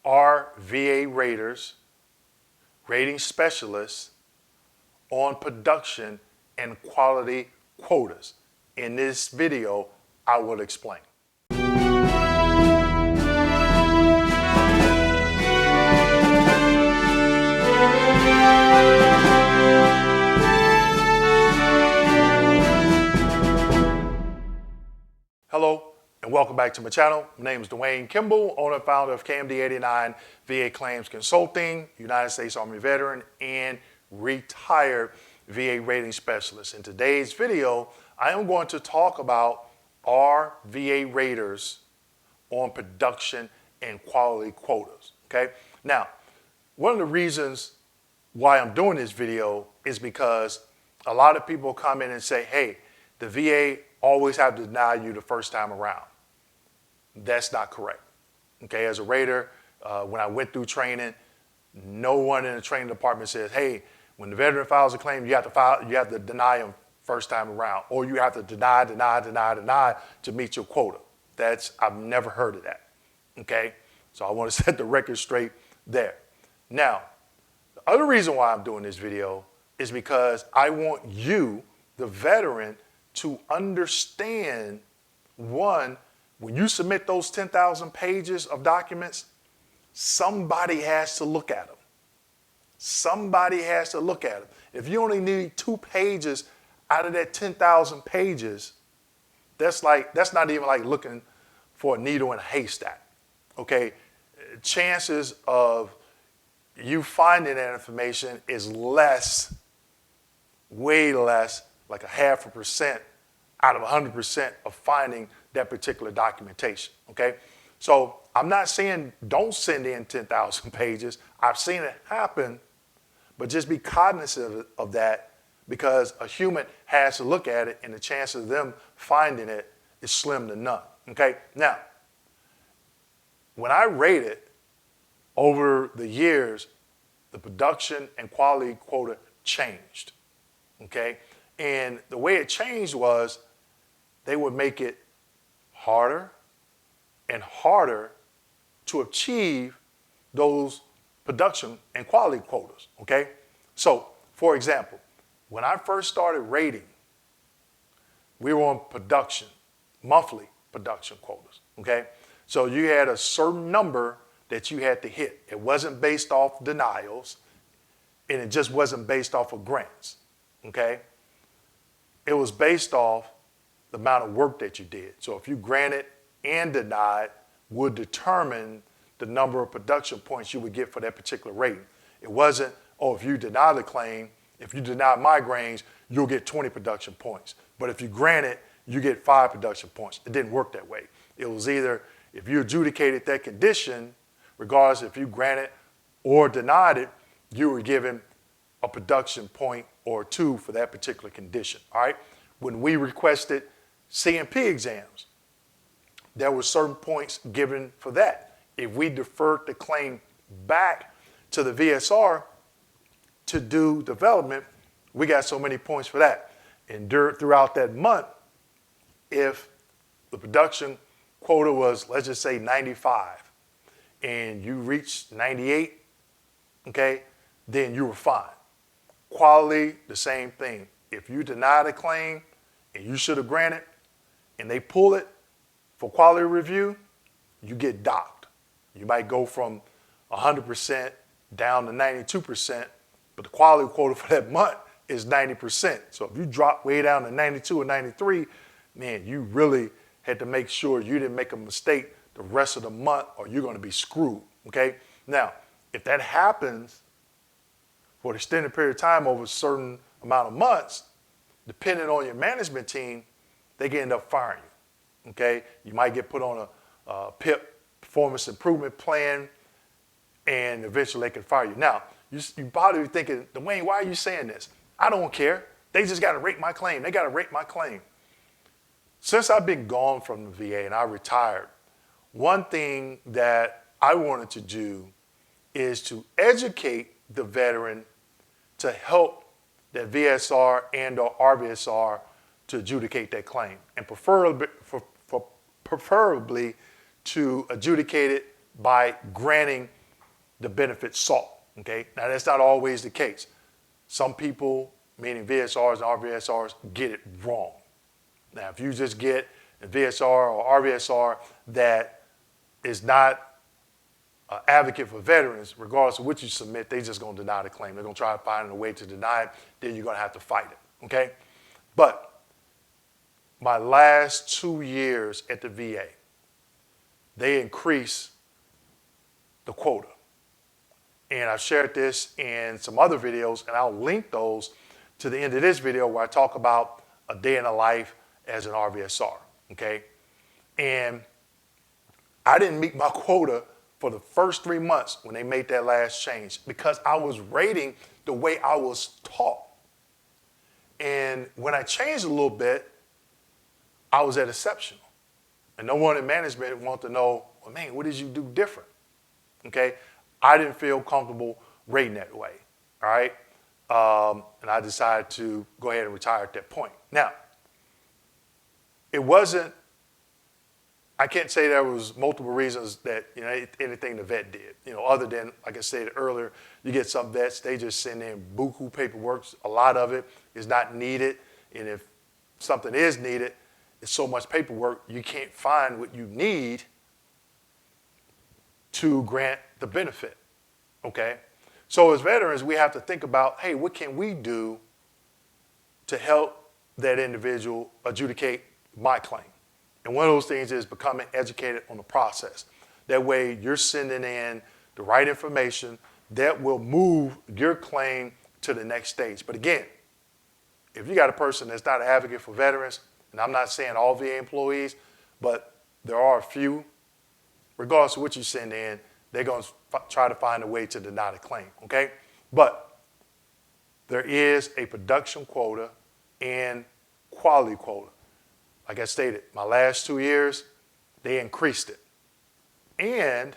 are VA raters, rating specialists on production and quality quotas. In this video, I will explain. Hello, and welcome back to my channel. My name is Dwayne Kimball, owner and founder of KMD89 VA Claims Consulting, United States Army veteran, and retired VA rating specialist. In today's video, I am going to talk about our VA raters on production and quality quotas, okay? Now, one of the reasons why I'm doing this video is because a lot of people come in and say, hey, the VA always have to deny you the first time around. That's not correct. Okay, as a rater, when I went through training, no one in the training department says, hey, when the veteran files a claim, you have to deny him first time around, or you have to deny to meet your quota. I've never heard of that. Okay, so I want to set the record straight there. Now, the other reason why I'm doing this video is because I want you, the veteran, to understand, one, when you submit those 10,000 pages of documents, somebody has to look at them. Somebody has to look at them. If you only need 2 pages out of that 10,000 pages, that's not even like looking for a needle in a haystack. Okay, chances of you finding that information is less, way less, like 0.5% out of 100% of finding that particular documentation, okay? So I'm not saying don't send in 10,000 pages. I've seen it happen, but just be cognizant of that, because a human has to look at it and the chance of them finding it is slim to none, okay? Now, when I rated over the years, the production and quality quota changed, okay? And the way it changed was they would make it harder and harder to achieve those production and quality quotas, okay? So, for example, when I first started rating, we were on production, monthly production quotas, okay? So you had a certain number that you had to hit. It wasn't based off denials, and it just wasn't based off of grants, okay? It was based off the amount of work that you did. So if you granted and denied would determine the number of production points you would get for that particular rating. It wasn't, oh, if you deny the claim, if you deny migraines, you'll get 20 production points. But if you grant it, you get 5 production points. It didn't work that way. It was either if you adjudicated that condition, regardless if you granted or denied it, you were given a production point or 2 for that particular condition, all right? When we requested CMP exams, there were certain points given for that. If we deferred the claim back to the VSR to do development, we got so many points for that. And throughout that month, if the production quota was, let's just say 95, and you reached 98, okay, then you were fine. Quality, the same thing. If you deny the claim and you should have granted, and they pull it for quality review, you get docked. You might go from 100% down to 92%, but the quality quota for that month is 90%. So if you drop way down to 92 or 93, man, you really had to make sure you didn't make a mistake the rest of the month or you're gonna be screwed, okay? Now, if that happens for an extended period of time over a certain amount of months, depending on your management team, they can end up firing you, okay? You might get put on a PIP, performance improvement plan, and eventually they can fire you. Now, you probably be thinking, Dwayne, why are you saying this? I don't care. They just gotta rate my claim. They gotta rate my claim. Since I've been gone from the VA and I retired, one thing that I wanted to do is to educate the veteran to help that VSR and or RVSR to adjudicate that claim, and preferably to adjudicate it by granting the benefit sought, okay? Now, that's not always the case. Some people, meaning VSRs and RVSRs, get it wrong. Now, if you just get a VSR or RVSR that is not an advocate for veterans, regardless of what you submit, they're just going to deny the claim. They're going to try to find a way to deny it. Then you're going to have to fight it, okay? But my last 2 years at the VA, they increased the quota. And I've shared this in some other videos, and I'll link those to the end of this video where I talk about a day in the life as an RVSR, okay? And I didn't meet my quota for the first 3 months when they made that last change because I was rating the way I was taught. And when I changed a little bit, I was at exceptional. And no one in management wanted to know, well, man, what did you do different? Okay? I didn't feel comfortable rating that way, all right? And I decided to go ahead and retire at that point. Now, it wasn't, I can't say there was multiple reasons that, you know, anything the vet did, you know, other than, like I said earlier, you get some vets, they just send in buku paperwork. A lot of it is not needed. And if something is needed, it's so much paperwork, you can't find what you need to grant the benefit, okay? So as veterans, we have to think about, hey, what can we do to help that individual adjudicate my claim? And one of those things is becoming educated on the process. That way you're sending in the right information that will move your claim to the next stage. But again, if you got a person that's not an advocate for veterans, and I'm not saying all VA employees, but there are a few, regardless of what you send in, they're going to try to find a way to deny the claim, okay? But there is a production quota and quality quota. Like I stated, my last 2 years, they increased it. And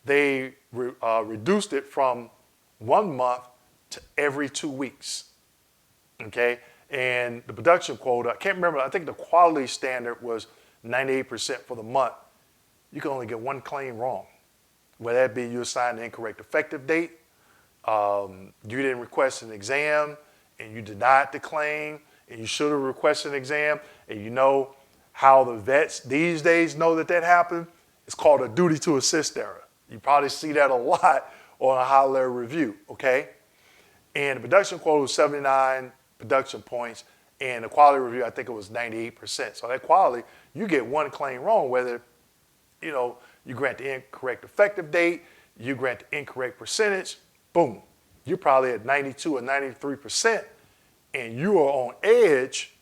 they reduced it from 1 month to every 2 weeks, okay? And the production quota, I can't remember, I think the quality standard was 98% for the month. You can only get one claim wrong. Whether that be you assigned the incorrect effective date, you didn't request an exam, and you denied the claim, and you should have requested an exam, and you know how the vets these days know that that happened? It's called a duty to assist error. You probably see that a lot on a high-level review, okay? And the production quota was 79 production points, and the quality review, I think it was 98%. So that quality, you get one claim wrong, whether, you know, you grant the incorrect effective date, you grant the incorrect percentage, boom. You're probably at 92 or 93%, and you are on edge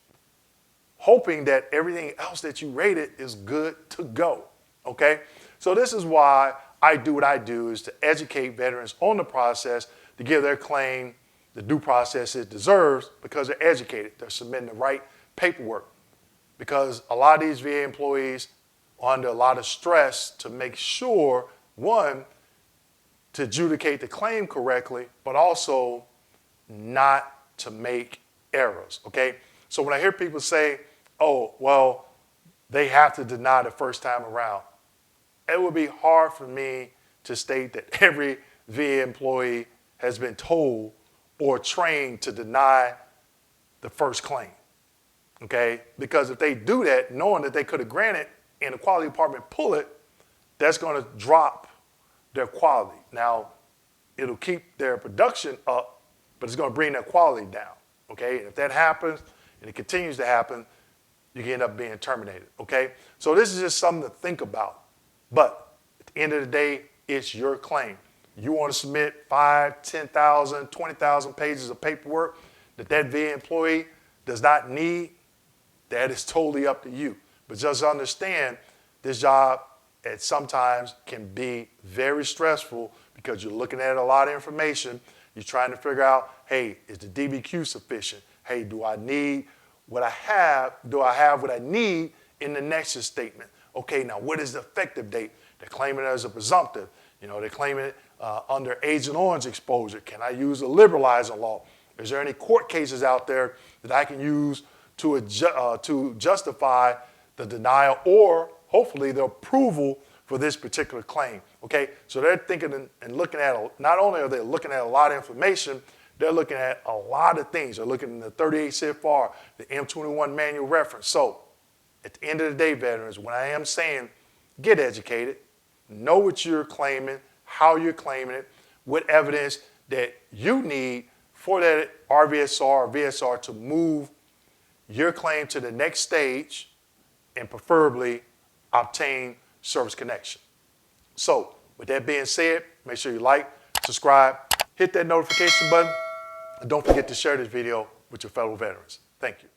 hoping that everything else that you rated is good to go, okay? So this is why I do what I do, is to educate veterans on the process, to give their claim the due process it deserves, because they're educated. They're submitting the right paperwork. Because a lot of these VA employees are under a lot of stress to make sure, one, to adjudicate the claim correctly, but also not to make errors, okay? So when I hear people say, oh, well, they have to deny the first time around, it would be hard for me to state that every VA employee has been told or trained to deny the first claim, okay? Because if they do that, knowing that they could have granted and the quality department pull it, that's going to drop their quality. Now, it'll keep their production up, but it's going to bring their quality down, okay? And if that happens and it continues to happen, you can end up being terminated, okay? So this is just something to think about. But at the end of the day, it's your claim. You want to submit 5, 10,000, 20,000 pages of paperwork that VA employee does not need, that is totally up to you. But just understand, this job at sometimes can be very stressful because you're looking at a lot of information. You're trying to figure out, hey, is the DBQ sufficient? Hey, do I need what I have? Do I have what I need in the nexus statement? Okay, now what is the effective date? They're claiming it as a presumptive. You know, they're claiming it under Agent Orange exposure. Can I use a liberalizing law? Is there any court cases out there that I can use to justify the denial or hopefully the approval for this particular claim, okay? So they're thinking and looking at, not only are they looking at a lot of information, they're looking at a lot of things. They're looking at the 38 CFR, the M21 manual reference. So at the end of the day, veterans, when I am saying get educated, know what you're claiming, how you're claiming it, what evidence that you need for that RVSR or VSR to move your claim to the next stage and preferably obtain service connection. So with that being said, make sure you like, subscribe, hit that notification button, and don't forget to share this video with your fellow veterans. Thank you.